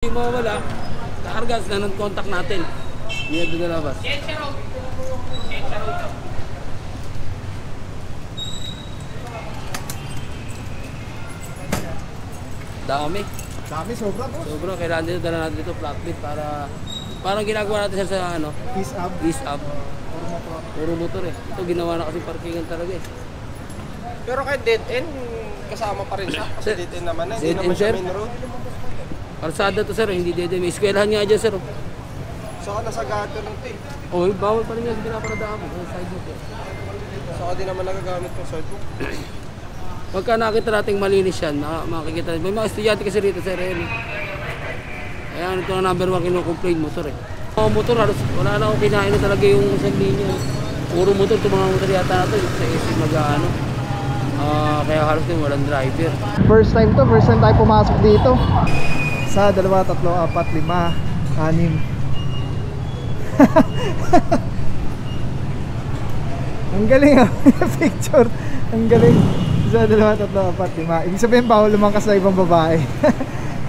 Hindi mawawala, kaargas na ng contact natin. Hindi na lalabas. Dami. Dami, sobra po. Sobra, kailangan dito, dala natin dito flat lid para parang ginagawa natin sa ano? Ease up. Ease up. Puro motor eh. Ito ginawa na kasi parkingan talaga eh. Pero kahit dead end, kasama pa rin siya. Kasi dead end naman eh. Hindi naman siya main road. Kalsada to sir, hindi dede. May eskwelahan nga dyan sir. Saka nasa gutter lang ito eh. Oh, bawal pa rin yan. Pinaparadaan mo. Side motor. Saka di naman nagagamit ng sidewalk. Pagka nakita natin malinis yan, makikita natin. May mga estudyante kasi rito sir. Ayan, ito ang number 1 kino-complain motor eh. Mga motor, halos wala na akong kinain na talaga yung isang linya. Puro motor, ito mga motor yata natin. Sa isip mag-ano. Kaya halos din walang driver. First time tayo pumasok dito. Sa 2, 3, 4, 5, 6. Ang galing ah. Picture. Ang galing. Sa 2, 3, 4, 5. Ibig sabihin bawal lumangkas sa ibang babae.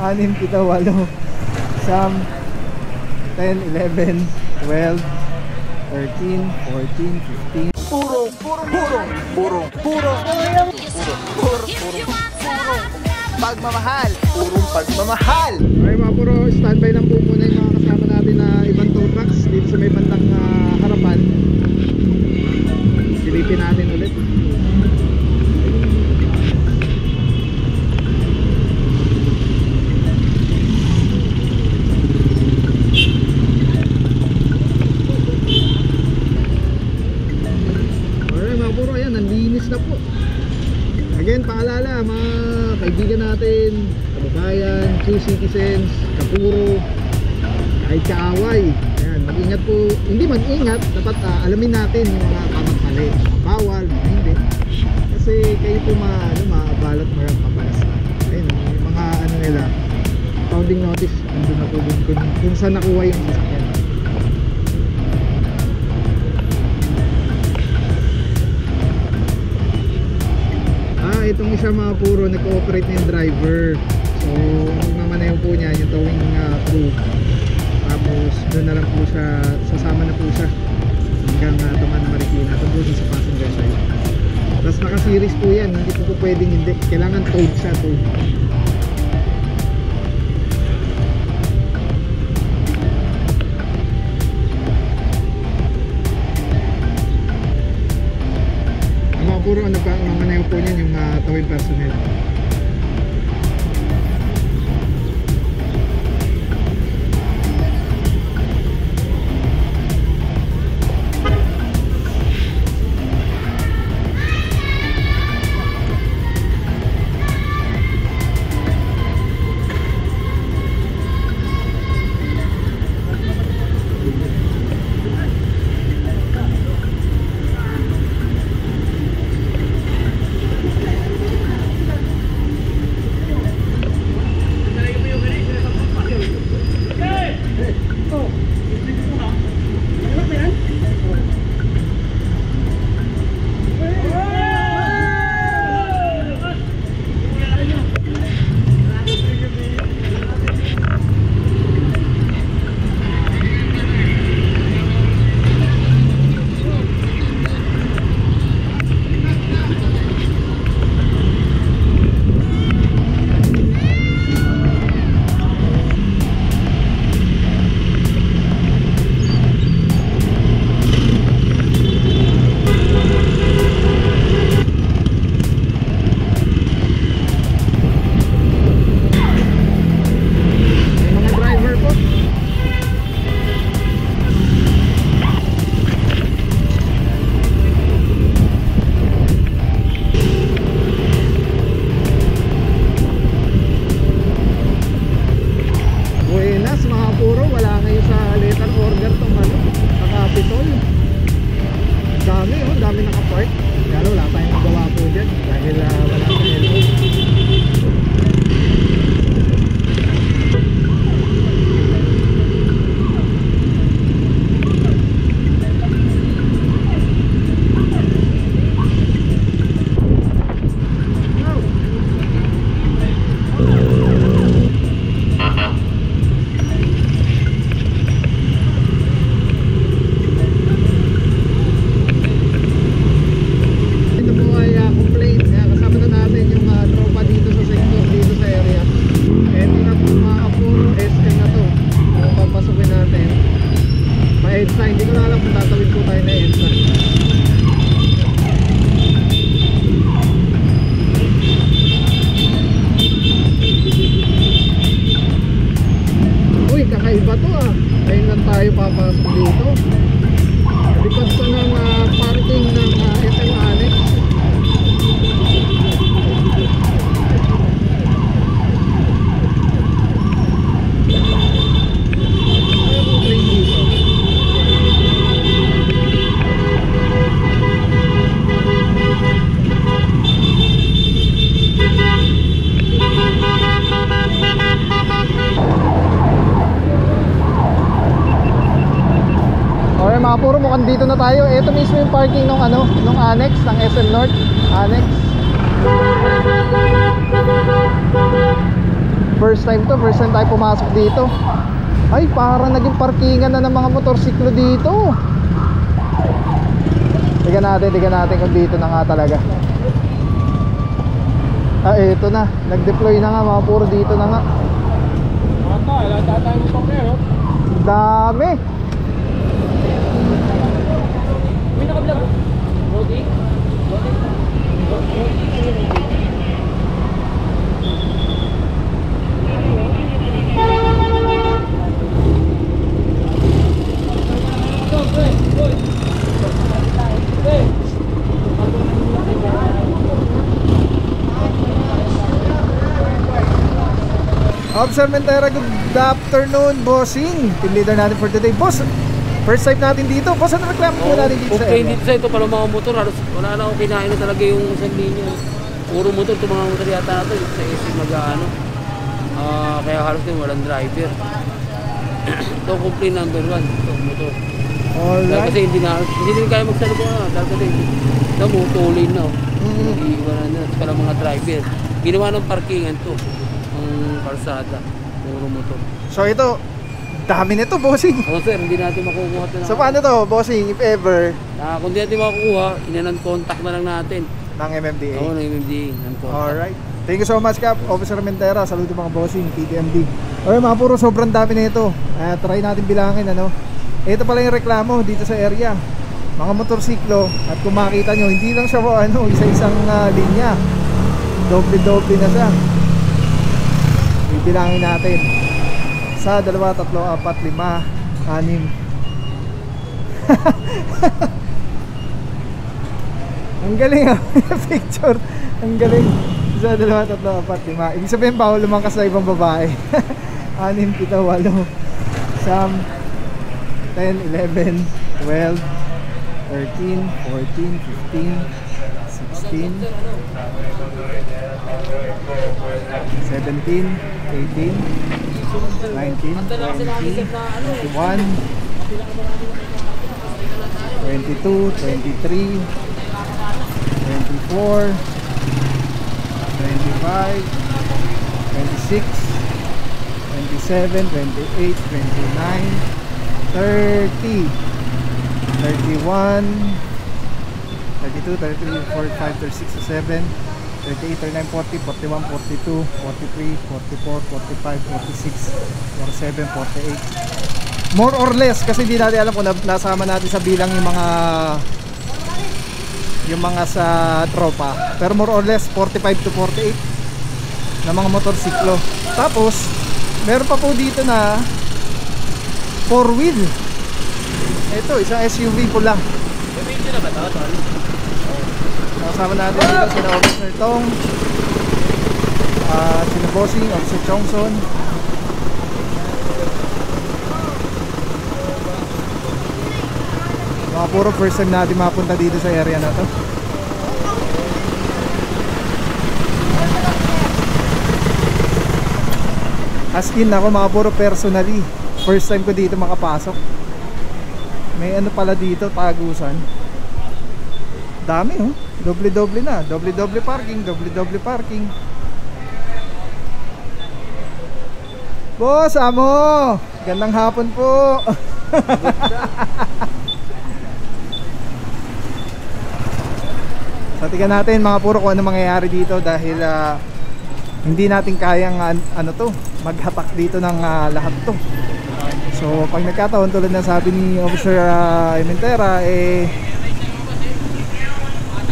6, 7, 8. Some 10, 11, 12, 13, 14, 15. Puro pagmamahal. Purong pagmamahal. Okay mga puro, standby lang po muna yung mga kasama natin na ibang tow trucks dito sa may bandang harapan. Silipin natin ulit. Okay mga puro, ayan, nanlinis na po. Again, paalala mga kaibigan natin, kababayan, true citizens, kapuro, kahit kaaway. Ayan, mag-ingat po, hindi mag-ingat, dapat alamin natin yung mga tamang mali, bawal, mga hindi. Kasi kayo po maabalat magpapalas. Ayun, yung mga ano nila, founding notice, nandun na po kung saan nakuha yung sasakyan. Itong isa mga puro nag-cooperate na yung driver, so mamanayaw po niya yung towing crew, tapos doon na lang po siya, sasama na po siya hanggang Taman Marikina, doon sa passenger side. Tapos naka-series po yan, hindi po pwedeng hindi, kailangan towed siya, towed. Puro ano pa, mamanayaw po niyan yung towing personnel. kakaiba to ah. Ngayon lang tayo papasok dito. Likod ko ng parking ng SM Annex. Okay mga puro, mukhang dito na tayo. Ito mismo yung parking ng nung Annex, ng SM North Annex. First time tayo pumasok dito. Ay, parang naging parkingan na ng mga motorsiklo dito. Tignan natin kung dito na nga talaga. Ah, ito na. Nag-deploy na nga mga puro, dito na nga. Dami. Officer Mentera, good afternoon, bossing. Team leader natin for today. Boss, first time natin dito. Boss, ano reklamo po natin dito sa area? Dito sa ito, pala mga motor, halos wala na akong kinain na talaga yung isang linya. Puro motor, itong mga motor yata natin sa SM mag-ano. Kaya halos din walang driver. Ito complaint number 1, ito motor. Alright. Kasi hindi din kaya magsalubong na. Dahil kasi ito mo, tuloy na. Iiwanan na, pala mga driver. Ginawa ng parkingan to, ang kalsada, puro motor. So ito, dami nito, bossing. Oo sir, hindi natin makukuha ito. So paano to, bossing, if ever? Kung hindi natin makukuha, contact na lang natin. Ng MMDA? Oo, ng MMDA. Alright. Thank you so much, Cap. Officer Mentera, saludo mga bossing, PTMD. Okay mga puro, sobrang dami na ito. Try natin bilangin, ano. Ito pala yung reklamo dito sa area. Mga motorsiklo, at kung makita nyo, hindi lang siya isa-isang linya. Doble-doble na siya. Bibilangin natin. 1, 2, 3, 4, 5, 6. Ang galing picture. Ang galing. 1, 2, 3, 4, 5. Ibig sabihin bawal lumangkas na ibang babae. 6, 7, 8, 10, 11, 12, 13, 14, 15, 16, 17, 18, 19, 20, 21, 22, 23, 24, 25, 26, 27, 28, 29, 30, 31, 32, 33, 45, 36, 37, 38, 39, 40, 41, 42, 43, 44, 45, 46, 47, 48. More or less, kasi hindi natin alam kung nasama natin sa bilang yung mga sa tropa. Pero more or less 45 to 48 na mga motorsiklo. Tapos meron pa po dito na 4 wheel. Ito, isang SUV pula. Video na ba ito, Tol? Kasama natin dito sina Officer Tong, sina Bossing, Officer Chongson. Mga puro first time natin mapunta dito sa area na to. As in ako mga puro personally, first time ko dito makapasok. May ano pala dito, tagusan. Dami oh, doble-doble na, doble-doble parking, doble-doble parking. Boss, amo! Gandang hapon po! So tingnan natin mga puro kung ano mangyayari dito dahil hindi natin kayang maghatak dito ng lahat to. So pag nagkataon tulad ng sabi ni Officer Mentera,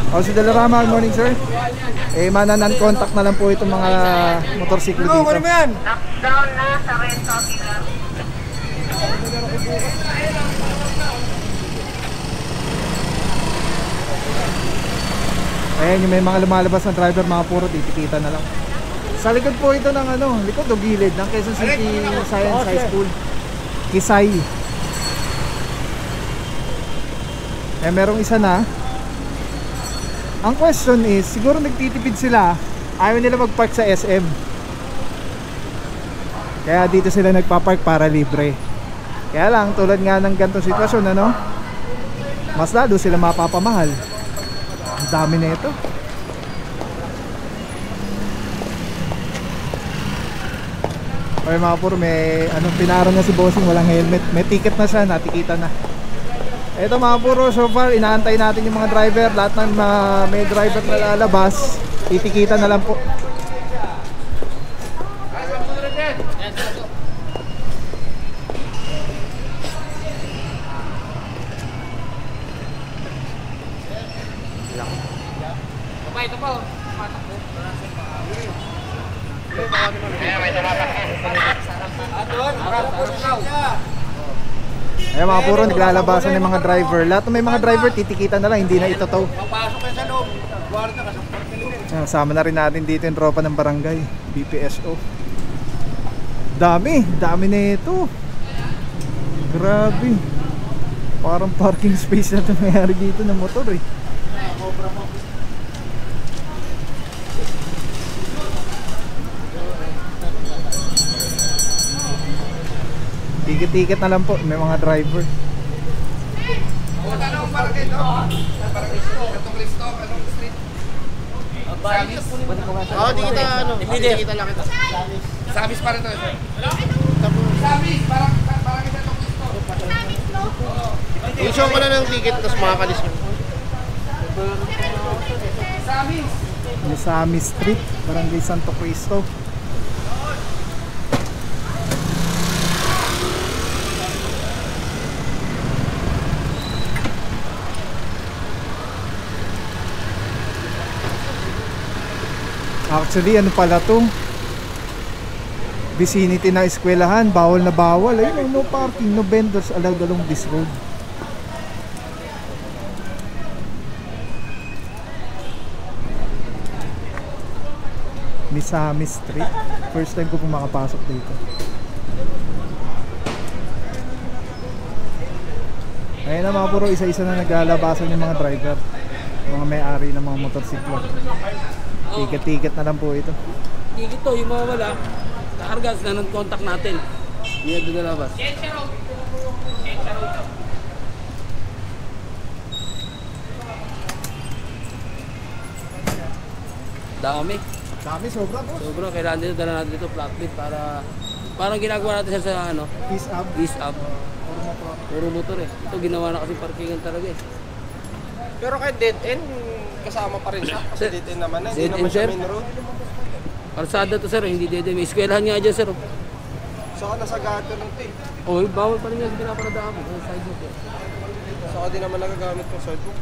Officer Dalarama, good morning sir. Manan-contact na lang po itong mga motorsiklo dito. Ano mo yan? Lockdown na sa Red Coffee Lab. Ayan yung may mga lumalabas na driver, mga puro titikita na lang. Sa likod po ito ng likod o gilid ng Quezon City Science High School, Kisay. Merong isa na. Ang question is, siguro nagtitipid sila, ayaw nila magpark sa SM, kaya dito sila nagpapark para libre. Kaya lang, tulad nga ng ganitong sitwasyon, mas lalo sila mapapamahal. Ang dami na ito. Okay mga puro, may pinaro na si bossing, walang helmet. May ticket na siya, natikita na. Ito mga puro, so far inaantay natin yung mga driver. Lahat ng may driver na lalabas, titikita na lang po. Ito pa, matakbo. Ayan mga puro, naglalabasan ng mga driver. Lahat ng may mga driver, titikita na lang, hindi na ito to. Papasok kayo sa loob. Guarda ka sa parking. Sama na rin natin dito yung tropa ng barangay, BPSO. Dami na ito. Grabe. Parang parking space na ito mayari dito ng motor eh. Ticket-ticket na lang po, may mga driver. Anong parking ito? Parking ito. Anong Cristo? Anong street? Oo, di kita Hindi kita lang ito. Sabis pa rin ito. Sabis, parang kita itong Cristo. I-show ko na ng ticket, tapos makakalis nyo. Sabis! Misami Street, Barangay Santo Cristo. Actually, ano pala to? Vicinity ng eskwelahan, bawal na bawal. Ayun, no parking, no vendors allowed along this road. Misami Street. First time ko po makapasok dito. Ayun na mga puro, isa-isa na naglalabasan yung mga driver, mga may-ari ng mga motorsiklo. Ticket-ticket na lang po ito. Ticket to, yung mga wala, kakargas na ng contact natin. Hindi na doon nalabas. Dami, sobra po. Sobra, kailangan dito, dala natin dito flatbed para parang ginagawa natin sa ease up. Puro motor eh. Ito ginawa na kasi parkingan talaga eh. Pero kahit dead end, kasama pa rin siya. Kasi dead end naman na, hindi Dead naman end, siya sir? main road. Karsada to sir, hindi dede. May eskwelahan nga dyan sir. Saka nasa gutter lang ito eh. Oh, bawal pa rin yung pinaparadaan mo. Sidewalk eh. Saka di naman nagagamit ng sidewalk.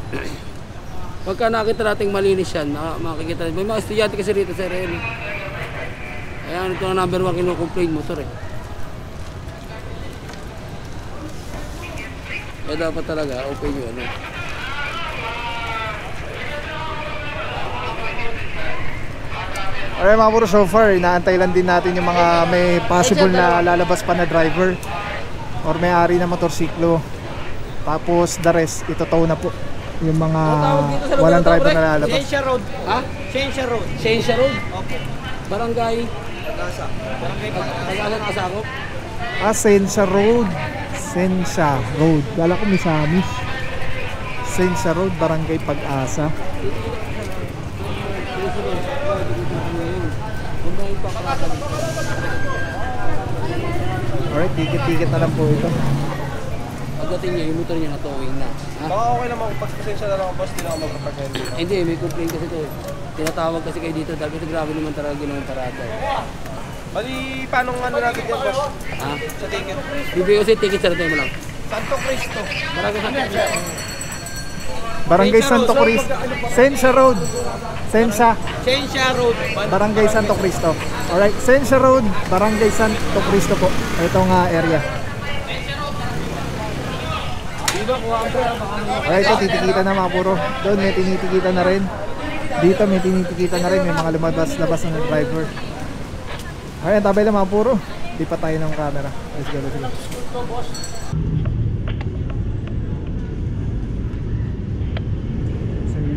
Pagka nakita natin malinis yan, makikita natin. May mga estudyante kasi rito sir. Ayan, ito ang number 1 kino-complain motor eh. Kaya dapat talaga, open yun. Alright mga puro, so far inaantay lang din natin yung mga may possible na lalabas pa na driver or may-ari na motorsiklo. Tapos the rest, itotow na po yung mga walang driver na lalabas. Ciencia Road. Ha? Ciencia Road. Ciencia Road? Okay. Barangay? Pag-asa. Barangay Pag-asa nakasakop? Ciencia Road. Ciencia Road. Kala ko Misamis. Ciencia Road, Barangay Pag-asa. Alright, ticket-ticket na lang po ito. Pagdating niya, yung motor niya na-towing na. Ha? Baka okay naman kung pasensya na lang boss, di na ako magpapagyan dito. Hindi, may complaint kasi ito. Tinatawag kasi kayo dito dahil kasi grabe naman talaga ginawa yung parada. Bali, paano nga natin yan boss? Ha? Sa ticket. Bibigay ko sa ticket sa tayo mo lang. Santo Cristo. Marami sa ticket. Barangay Santo Cristo. Ciencia Road. Ciencia Road. Barangay Santo Cristo. Alright, Ciencia Road, Barangay Santo Cristo po. Itong area. Alright, ito titikita na mga puro. Doon may tinitikita na rin. Dito may tinitikita na rin, may mga lumabas-labas na driver. Ayan, tabay lang mga puro. Di pa tayo ng camera. Let's go, let's go.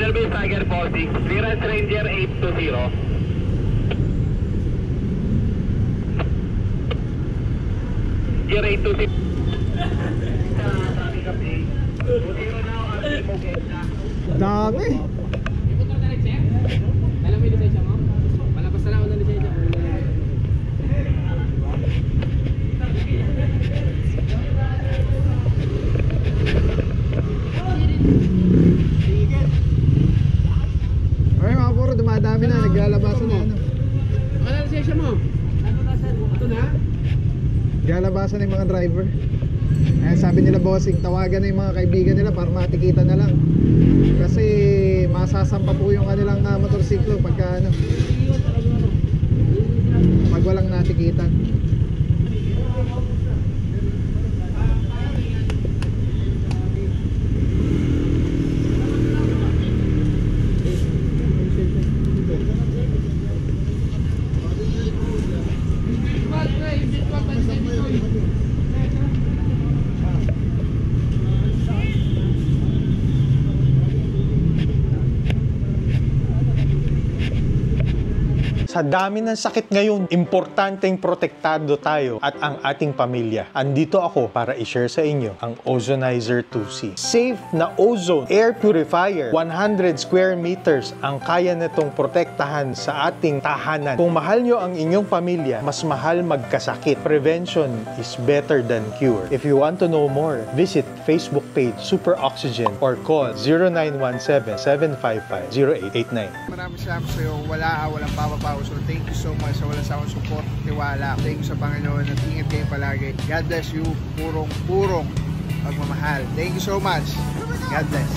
Service Tiger 46, clearance Ranger 820. Year 820. Dami! Alam mo yung lisensya mo? Palabas na lang ako ng lisensya mo. Okay mga puro, dumadami na, naglalabasan na ano. Ano na lisensya mo? Ito na? Naglalabasan na yung mga driver. Ayan, sabi nila bossing, tawagan na yung mga kaibigan nila para matikita na lang. Kasi masasampa po yung kanilang motorsiklo pagka ano, pag walang natikitan. Sa dami ng sakit ngayon, importanteng protektado tayo at ang ating pamilya. Andito ako para i-share sa inyo ang Ozonizer 2C. Safe na ozone air purifier. 100 square meters ang kaya nitong protektahan sa ating tahanan. Kung mahal nyo ang inyong pamilya, mas mahal magkasakit. Prevention is better than cure. If you want to know more, visit Facebook page Super Oxygen or call 0917-755-0889. Maraming salamat sa iyo. Walang papapaw. So thank you so much sa walang sawang support, tiwala. Thank you sa Panginoon at ingat kayo palagi. God bless you. Purong pagmamahal. Thank you so much. God bless.